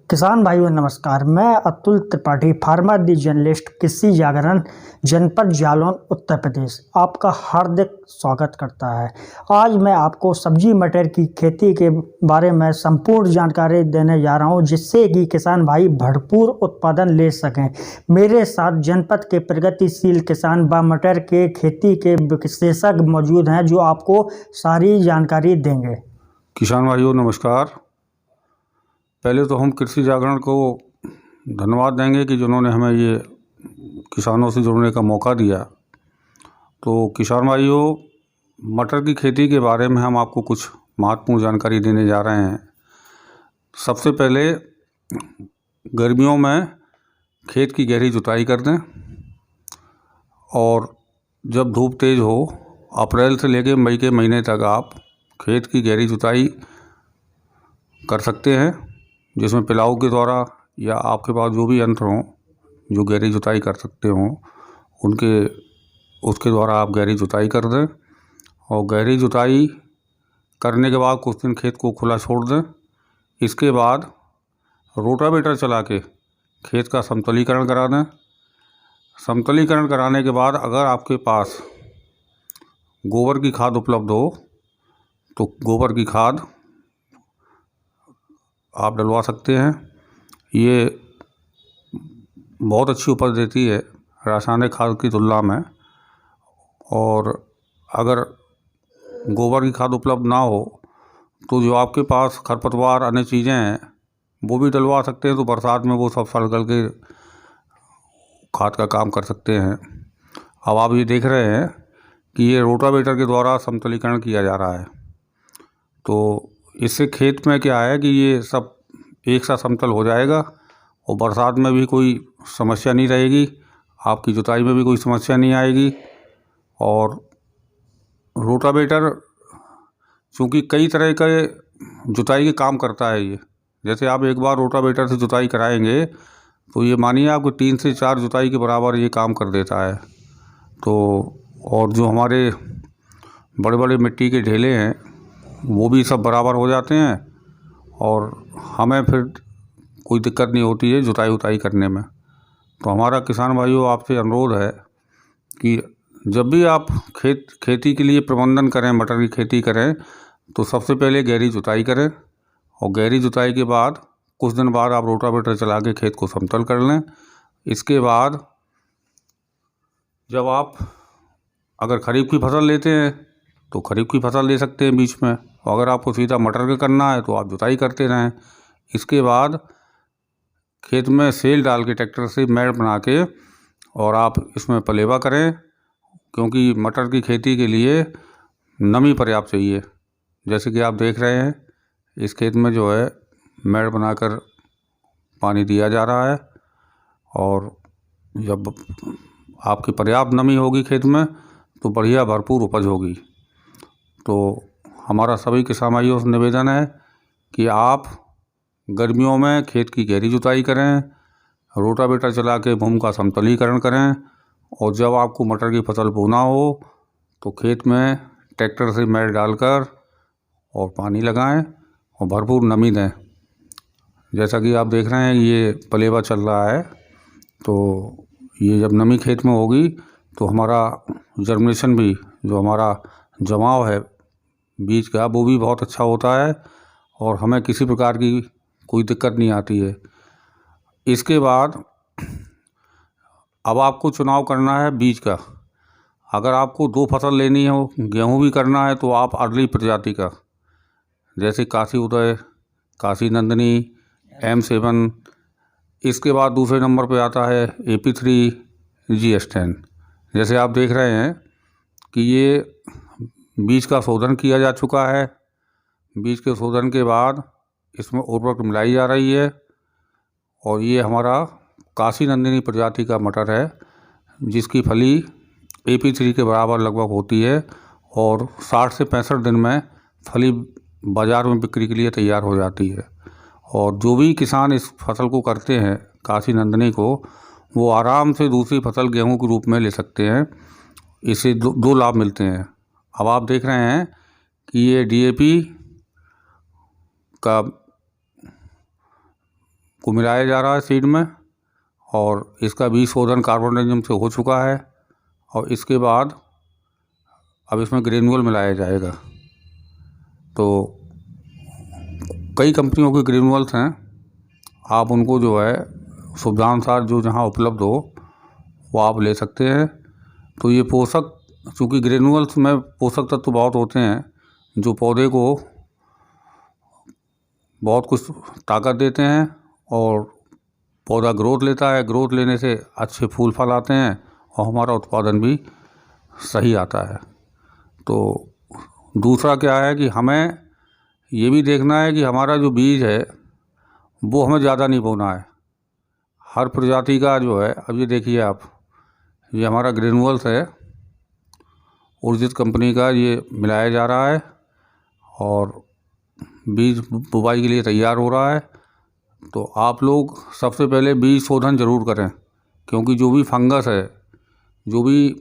किसान भाइयों नमस्कार। मैं अतुल त्रिपाठी, फार्मर दी जर्नलिस्ट, कृषि जागरण, जनपद जालौन, उत्तर प्रदेश, आपका हार्दिक स्वागत करता है। आज मैं आपको सब्जी मटर की खेती के बारे में संपूर्ण जानकारी देने जा रहा हूं, जिससे कि किसान भाई भरपूर उत्पादन ले सकें। मेरे साथ जनपद के प्रगतिशील किसान व मटर के खेती के विशेषज्ञ मौजूद हैं, जो आपको सारी जानकारी देंगे। किसान भाइयों नमस्कार। पहले तो हम कृषि जागरण को धन्यवाद देंगे कि जिन्होंने हमें ये किसानों से जुड़ने का मौका दिया। तो किसान भाइयों, मटर की खेती के बारे में हम आपको कुछ महत्वपूर्ण जानकारी देने जा रहे हैं। सबसे पहले गर्मियों में खेत की गहरी जुताई कर दें, और जब धूप तेज़ हो, अप्रैल से लेकर मई के महीने तक आप खेत की गहरी जुताई कर सकते हैं, जिसमें पिलाऊ के द्वारा या आपके पास जो भी यंत्र हों जो गहरी जुताई कर सकते हों उसके द्वारा आप गहरी जुताई कर दें। और गहरी जुताई करने के बाद कुछ दिन खेत को खुला छोड़ दें। इसके बाद रोटावेटर चला के खेत का समतलीकरण करा दें। समतलीकरण कराने के बाद अगर आपके पास गोबर की खाद उपलब्ध हो तो गोबर की खाद आप डलवा सकते हैं। ये बहुत अच्छी उपज देती है रासायनिक खाद की तुलना में। और अगर गोबर की खाद उपलब्ध ना हो तो जो आपके पास खरपतवार अन्य चीज़ें हैं वो भी डलवा सकते हैं, तो बरसात में वो सब सड़ गल के खाद का काम कर सकते हैं। अब आप ये देख रहे हैं कि ये रोटावेटर के द्वारा समतलीकरण किया जा रहा है। तो इससे खेत में क्या है कि ये सब एक साथ समतल हो जाएगा और बरसात में भी कोई समस्या नहीं रहेगी, आपकी जुताई में भी कोई समस्या नहीं आएगी। और रोटावेटर चूँकि कई तरह के जुताई के काम करता है, ये जैसे आप एक बार रोटावेटर से जुताई कराएंगे तो ये मानिए आपको 3 से 4 जुताई के बराबर ये काम कर देता है। तो और जो हमारे बड़े बड़े मिट्टी के ढेले हैं वो भी सब बराबर हो जाते हैं, और हमें फिर कोई दिक्कत नहीं होती है जुताई उताई करने में। तो हमारा किसान भाइयों आपसे अनुरोध है कि जब भी आप खेती के लिए प्रबंधन करें, मटर की खेती करें, तो सबसे पहले गहरी जुताई करें, और गहरी जुताई के बाद कुछ दिन बाद आप रोटावेटर चला के खेत को समतल कर लें। इसके बाद जब आप अगर खरीफ की फसल लेते हैं तो खरीफ की फसल ले सकते हैं बीच में, और अगर आपको सीधा मटर का करना है तो आप जुताई करते रहें। इसके बाद खेत में सेल डाल के ट्रैक्टर से मेड़ बना के और आप इसमें पलेवा करें, क्योंकि मटर की खेती के लिए नमी पर्याप्त चाहिए। जैसे कि आप देख रहे हैं इस खेत में जो है मेड़ बनाकर पानी दिया जा रहा है, और जब आपकी पर्याप्त नमी होगी खेत में तो बढ़िया भरपूर उपज होगी। तो हमारा सभी किसान भाइयों से निवेदन है कि आप गर्मियों में खेत की गहरी जुताई करें, रोटावेटर चला के भूमि का समतलीकरण करें, और जब आपको मटर की फसल बोना हो तो खेत में ट्रैक्टर से मेड़ डालकर और पानी लगाएं और भरपूर नमी दें। जैसा कि आप देख रहे हैं ये पलेवा चल रहा है, तो ये जब नमी खेत में होगी तो हमारा जर्मिनेशन भी, जो हमारा जमाव है बीज का, वो भी बहुत अच्छा होता है, और हमें किसी प्रकार की कोई दिक्कत नहीं आती है। इसके बाद अब आपको चुनाव करना है बीज का। अगर आपको 2 फसल लेनी हो, गेहूं भी करना है, तो आप अरली प्रजाति का, जैसे काशी उदय, काशी नंदिनी, M7। इसके बाद दूसरे नंबर पे आता है AP3, GS10। जैसे आप देख रहे हैं कि ये बीज का शोधन किया जा चुका है। बीज के शोधन के बाद इसमें उर्वरक मिलाई जा रही है, और ये हमारा काशी नंदिनी प्रजाति का मटर है, जिसकी फली AP3 के बराबर लगभग होती है, और 60 से 65 दिन में फली बाज़ार में बिक्री के लिए तैयार हो जाती है। और जो भी किसान इस फसल को करते हैं काशी नंदिनी को, वो आराम से दूसरी फसल गेहूं के रूप में ले सकते हैं। इससे दो लाभ मिलते हैं। अब आप देख रहे हैं कि ये DAP का को मिलाया जा रहा है सीड में, और इसका बीज शोधन कार्बोनिज्म से हो चुका है, और इसके बाद अब इसमें ग्रेन्यूल मिलाया जाएगा। तो कई कंपनियों के ग्रेन्यूल्स हैं, आप उनको जो है सुविधानुसार जो जहाँ उपलब्ध हो वो आप ले सकते हैं। तो ये पोषक, चूँकि ग्रेन्यूल्स में पोषक तत्व बहुत होते हैं जो पौधे को बहुत कुछ ताकत देते हैं, और पौधा ग्रोथ लेता है, ग्रोथ लेने से अच्छे फूल फल आते हैं और हमारा उत्पादन भी सही आता है। तो दूसरा क्या है कि हमें ये भी देखना है कि हमारा जो बीज है वो हमें ज़्यादा नहीं बोना है। हर प्रजाति का जो है, अब ये देखिए आप, ये हमारा ग्रेन्यूल्स है, उर्जित कंपनी का, ये मिलाया जा रहा है और बीज बुवाई के लिए तैयार हो रहा है। तो आप लोग सबसे पहले बीज शोधन ज़रूर करें, क्योंकि जो भी फंगस है, जो भी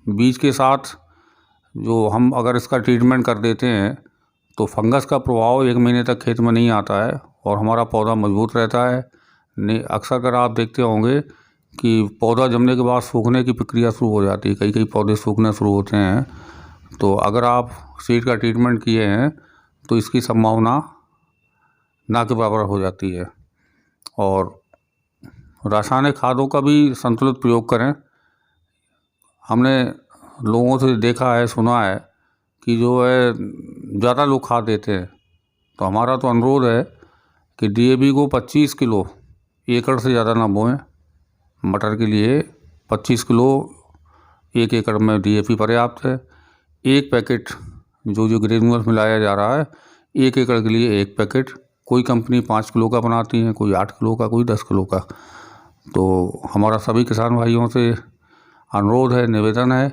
बीज के साथ जो हम अगर इसका ट्रीटमेंट कर देते हैं तो फंगस का प्रभाव 1 महीने तक खेत में नहीं आता है और हमारा पौधा मजबूत रहता है। नहीं, अक्सर कर आप देखते होंगे कि पौधा जमने के बाद सूखने की प्रक्रिया शुरू हो जाती है, कई पौधे सूखने शुरू होते हैं। तो अगर आप सीड का ट्रीटमेंट किए हैं तो इसकी संभावना ना के बराबर हो जाती है। और रासायनिक खादों का भी संतुलित प्रयोग करें। हमने लोगों से देखा है, सुना है कि जो है ज़्यादा लोग खाद देते हैं। तो हमारा तो अनुरोध है कि DAP को 25 किलो एकड़ से ज़्यादा ना बोएं। मटर के लिए 25 किलो 1 एकड़ में DAP पर्याप्त है। एक पैकेट जो ग्रेन्यूल्स मिलाया जा रहा है, 1 एकड़ के लिए 1 पैकेट। कोई कंपनी 5 किलो का बनाती है, कोई 8 किलो का, कोई 10 किलो का। तो हमारा सभी किसान भाइयों से अनुरोध है, निवेदन है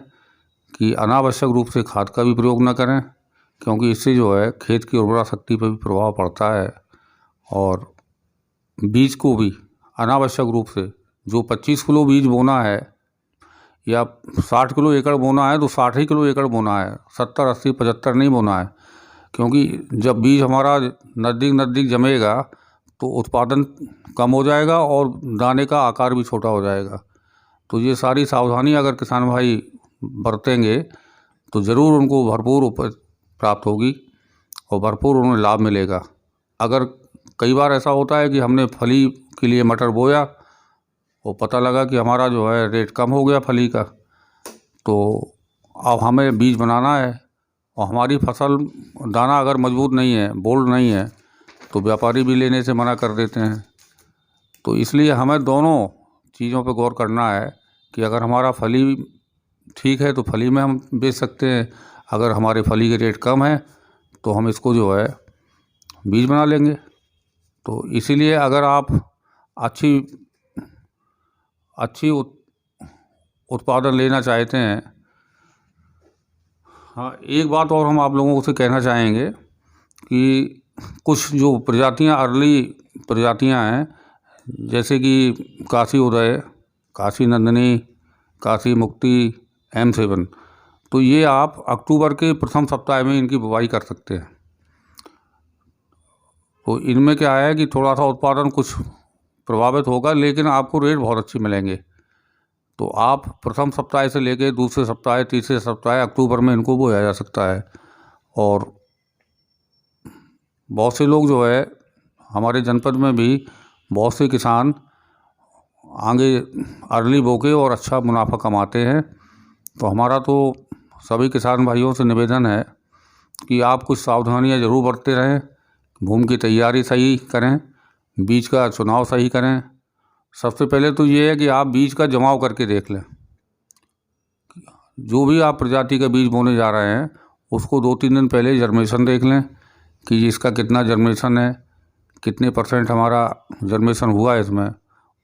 कि अनावश्यक रूप से खाद का भी प्रयोग न करें, क्योंकि इससे जो है खेत की उर्वरा शक्ति पर भी प्रभाव पड़ता है। और बीज को भी अनावश्यक रूप से, जो 25 किलो बीज बोना है या 60 किलो एकड़ बोना है तो 60 ही किलो एकड़ बोना है, 70, 80, 75 नहीं बोना है। क्योंकि जब बीज हमारा नज़दीक जमेगा तो उत्पादन कम हो जाएगा और दाने का आकार भी छोटा हो जाएगा। तो ये सारी सावधानी अगर किसान भाई बरतेंगे तो ज़रूर उनको भरपूर उपज प्राप्त होगी और भरपूर उन्हें लाभ मिलेगा। अगर कई बार ऐसा होता है कि हमने फली के लिए मटर बोया और पता लगा कि हमारा जो है रेट कम हो गया फली का, तो अब हमें बीज बनाना है और हमारी फसल दाना अगर मजबूत नहीं है, बोल्ड नहीं है, तो व्यापारी भी लेने से मना कर देते हैं। तो इसलिए हमें दोनों चीज़ों पे गौर करना है कि अगर हमारा फली ठीक है तो फली में हम बेच सकते हैं, अगर हमारे फली के रेट कम है तो हम इसको जो है बीज बना लेंगे। तो इसीलिए अगर आप अच्छी उत्पादन लेना चाहते हैं, हाँ, एक बात और हम आप लोगों से कहना चाहेंगे कि कुछ जो प्रजातियां, अर्ली प्रजातियां हैं, जैसे कि काशी उदय, काशी नंदिनी, काशी मुक्ति, M7, तो ये आप अक्टूबर के प्रथम सप्ताह में इनकी बुवाई कर सकते हैं। तो इनमें क्या है कि थोड़ा सा उत्पादन कुछ प्रभावित होगा, लेकिन आपको रेट बहुत अच्छे मिलेंगे। तो आप प्रथम सप्ताह से लेकर दूसरे सप्ताह, तीसरे सप्ताह अक्टूबर में इनको बोया जा सकता है। और बहुत से लोग जो है हमारे जनपद में भी बहुत से किसान आगे अर्ली बो के और अच्छा मुनाफा कमाते हैं। तो हमारा तो सभी किसान भाइयों से निवेदन है कि आप कुछ सावधानियां ज़रूर बरतते रहें। भूमि की तैयारी सही करें, बीज का चुनाव सही करें। सबसे पहले तो ये है कि आप बीज का जमाव करके देख लें। जो भी आप प्रजाति का बीज बोने जा रहे हैं उसको 2-3 दिन पहले जर्मिनेशन देख लें कि इसका कितना जर्मिनेशन है, कितने % हमारा जर्मिनेशन हुआ है इसमें।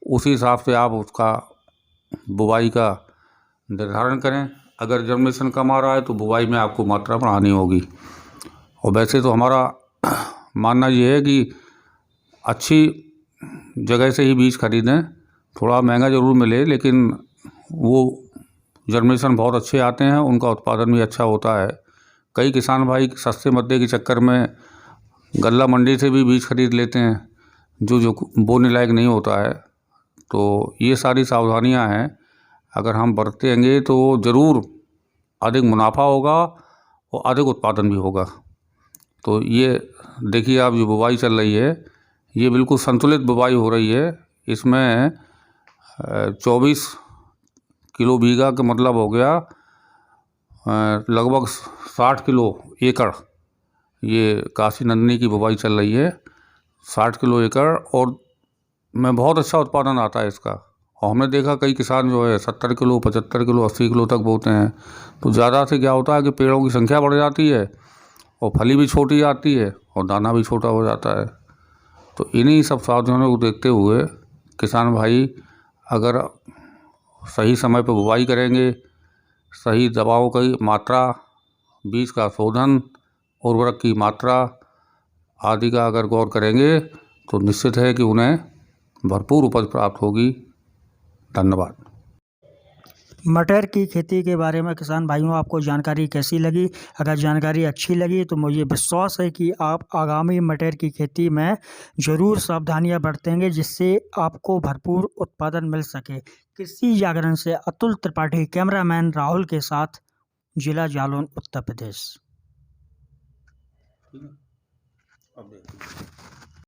उसी हिसाब से आप उसका बुवाई का निर्धारण करें। अगर जर्मिनेशन कम आ रहा है तो बुवाई में आपको मात्रा बढ़ानी होगी। और वैसे तो हमारा मानना ये है कि अच्छी जगह से ही बीज खरीदें। थोड़ा महंगा ज़रूर मिले, लेकिन वो जर्मिनेशन बहुत अच्छे आते हैं, उनका उत्पादन भी अच्छा होता है। कई किसान भाई सस्ते मद्दे के चक्कर में गल्ला मंडी से भी बीज खरीद लेते हैं, जो जो बोने लायक नहीं होता है। तो ये सारी सावधानियां हैं, अगर हम बरतेंगे तो ज़रूर अधिक मुनाफा होगा और अधिक उत्पादन भी होगा। तो ये देखिए, आप जो बुवाई चल रही है ये बिल्कुल संतुलित बुवाई हो रही है। इसमें 24 किलो बीघा का मतलब हो गया लगभग 60 किलो एकड़। ये काशी नंदिनी की बुवाई चल रही है, 60 किलो एकड़, और में बहुत अच्छा उत्पादन आता है इसका। और हमने देखा कई किसान जो है 70 किलो, 75 किलो, 80 किलो तक बोते हैं। तो ज़्यादा से क्या होता है कि पेड़ों की संख्या बढ़ जाती है और फली भी छोटी आती है और दाना भी छोटा हो जाता है। तो इन्हीं सब सावधानियों को देखते हुए किसान भाई अगर सही समय पर बुवाई करेंगे, सही दवाओं की मात्रा, बीज का शोधन, उर्वरक की मात्रा आदि का अगर गौर करेंगे तो निश्चित है कि उन्हें भरपूर उपज प्राप्त होगी। धन्यवाद। मटर की खेती के बारे में किसान भाइयों आपको जानकारी कैसी लगी? अगर जानकारी अच्छी लगी तो मुझे विश्वास है कि आप आगामी मटर की खेती में ज़रूर सावधानियां बरतेंगे, जिससे आपको भरपूर उत्पादन मिल सके। कृषि जागरण से अतुल त्रिपाठी, कैमरामैन राहुल के साथ, जिला जालौन, उत्तर प्रदेश। अब देखिए।